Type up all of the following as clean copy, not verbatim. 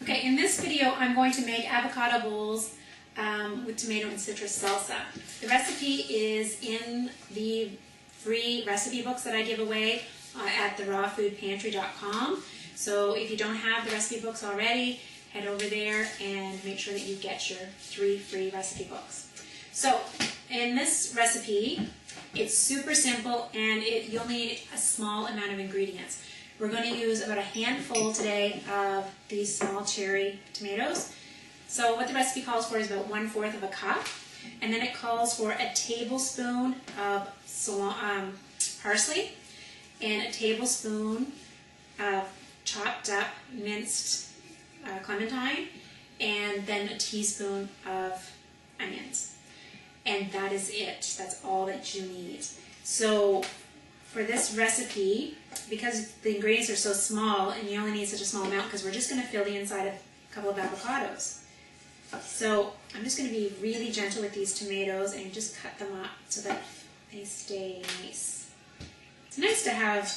Okay, in this video I'm going to make avocado bowls with tomato and citrus salsa. The recipe is in the free recipe books that I give away at therawfoodpantry.com. So if you don't have the recipe books already, head over there and make sure that you get your 3 free recipe books. So in this recipe, it's super simple and you'll need a small amount of ingredients. We're going to use about a handful today of these small cherry tomatoes. So what the recipe calls for is about 1/4 of a cup, and then it calls for a tablespoon of parsley and a tablespoon of chopped up minced clementine, and then a teaspoon of onions. And that is it. That's all that you need. So for this recipe, because the ingredients are so small and you only need such a small amount, because we're just going to fill the inside of a couple of avocados. So I'm just going to be really gentle with these tomatoes and just cut them up so that they stay nice. It's nice to have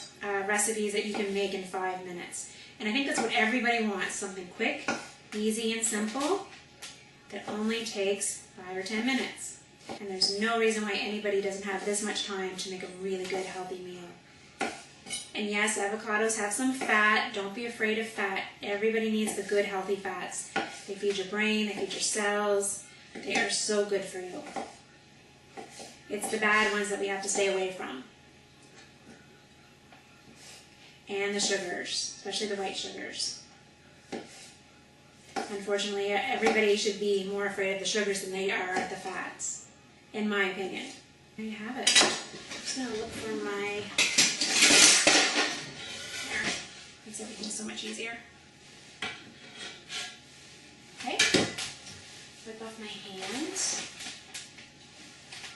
recipes that you can make in 5 minutes. And I think that's what everybody wants, something quick, easy, and simple that only takes 5 or 10 minutes. And there's no reason why anybody doesn't have this much time to make a really good, healthy meal. And yes, avocados have some fat. Don't be afraid of fat. Everybody needs the good, healthy fats. They feed your brain, they feed your cells. They are so good for you. It's the bad ones that we have to stay away from. And the sugars, especially the white sugars. Unfortunately, everybody should be more afraid of the sugars than they are of the fats, in my opinion. There you have it. I'm just going to look for my... There. Makes everything just so much easier. Okay. Wipe off my hands.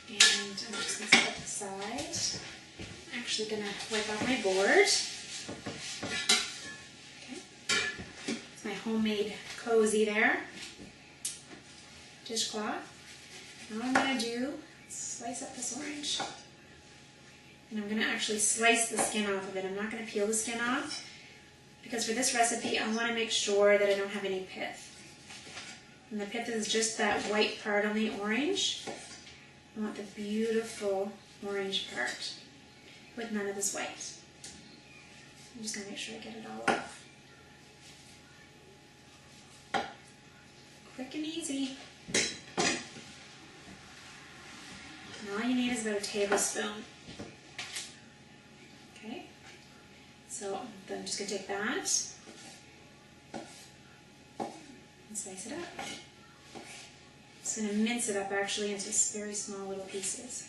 And I'm just going to set it aside. I'm actually going to wipe off my board. Okay. It's my homemade cozy there. Dishcloth. Now what I'm going to do is slice up this orange. And I'm going to actually slice the skin off of it. I'm not going to peel the skin off, because for this recipe I want to make sure that I don't have any pith. And the pith is just that white part on the orange. I want the beautiful orange part with none of this white. I'm just going to make sure I get it all off. Quick and easy. And all you need is about a tablespoon. Okay, so then I'm just going to take that and slice it up. I'm just going to mince it up actually into very small little pieces.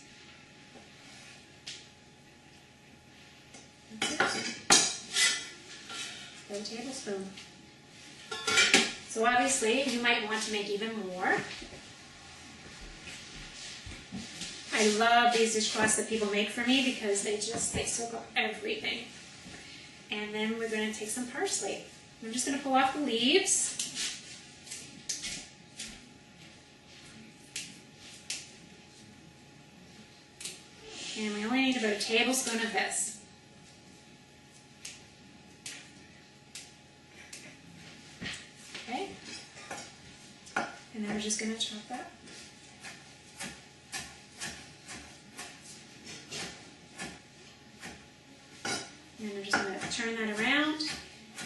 That's it. About a tablespoon. So obviously you might want to make even more. I love these dishcloths that people make for me because they soak up everything. And then we're going to take some parsley. I'm just going to pull off the leaves. And we only need about a tablespoon of this. Okay. And then we're just going to chop that. And I'm just going to turn that around,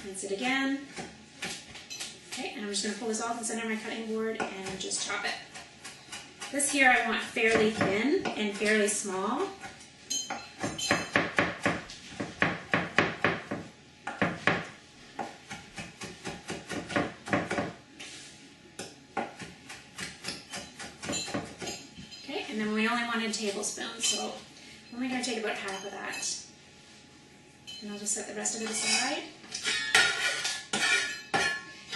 mince it again. Okay, and I'm just going to pull this off and center my cutting board and just chop it. This here I want fairly thin and fairly small. Okay, and then we only wanted a tablespoon, so I'm only going to take about half of that. And I'll just set the rest of it aside.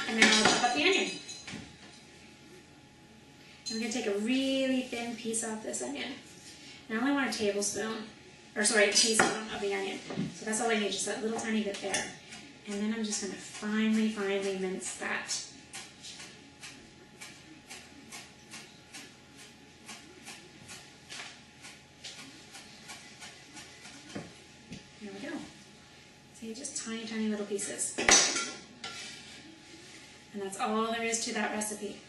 And then I'll chop up the onion. I'm going to take a really thin piece off this onion. And I only want a teaspoon of the onion. So that's all I need, just that little tiny bit there. And then I'm just going to finely mince that. There we go. See, just tiny little pieces. And that's all there is to that recipe.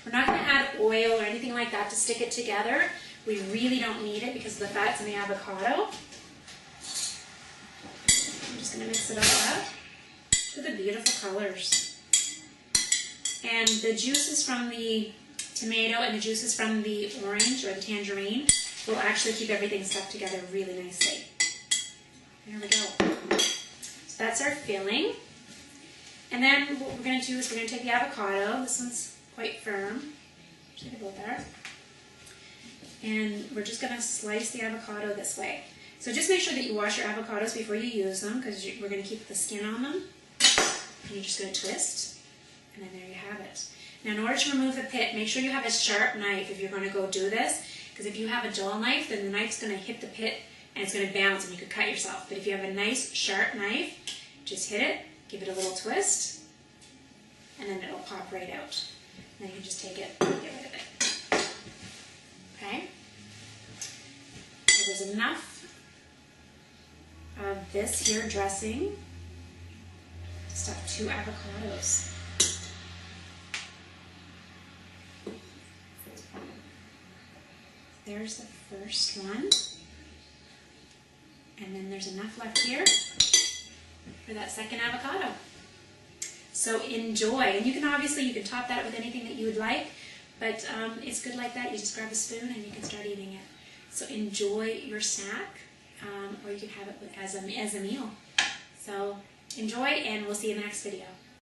We're not going to add oil or anything like that to stick it together. We really don't need it because of the fats in the avocado. I'm just going to mix it all up. Look at the beautiful colors. And the juices from the tomato and the juices from the orange or the tangerine will actually keep everything stuck together really nicely. There we go. So that's our filling. And then what we're going to do is we're going to take the avocado. This one's quite firm. Just going to go there. And we're just going to slice the avocado this way. So just make sure that you wash your avocados before you use them because we're going to keep the skin on them. And you're just going to twist. And then there you have it. Now in order to remove the pit, make sure you have a sharp knife if you're going to go do this. Because if you have a dull knife, then the knife's going to hit the pit and it's going to bounce and you could cut yourself. But if you have a nice sharp knife, just hit it, give it a little twist, and then it'll pop right out. Then you can just take it and get rid of it. Okay? So there's enough of this here dressing to stuff 2 avocados. There's the first one. And then there's enough left here for that second avocado. So enjoy. And you can top that with anything that you would like, but it's good like that. You just grab a spoon and you can start eating it. So enjoy your snack, or you can have it as a meal. So enjoy, and we'll see you in the next video.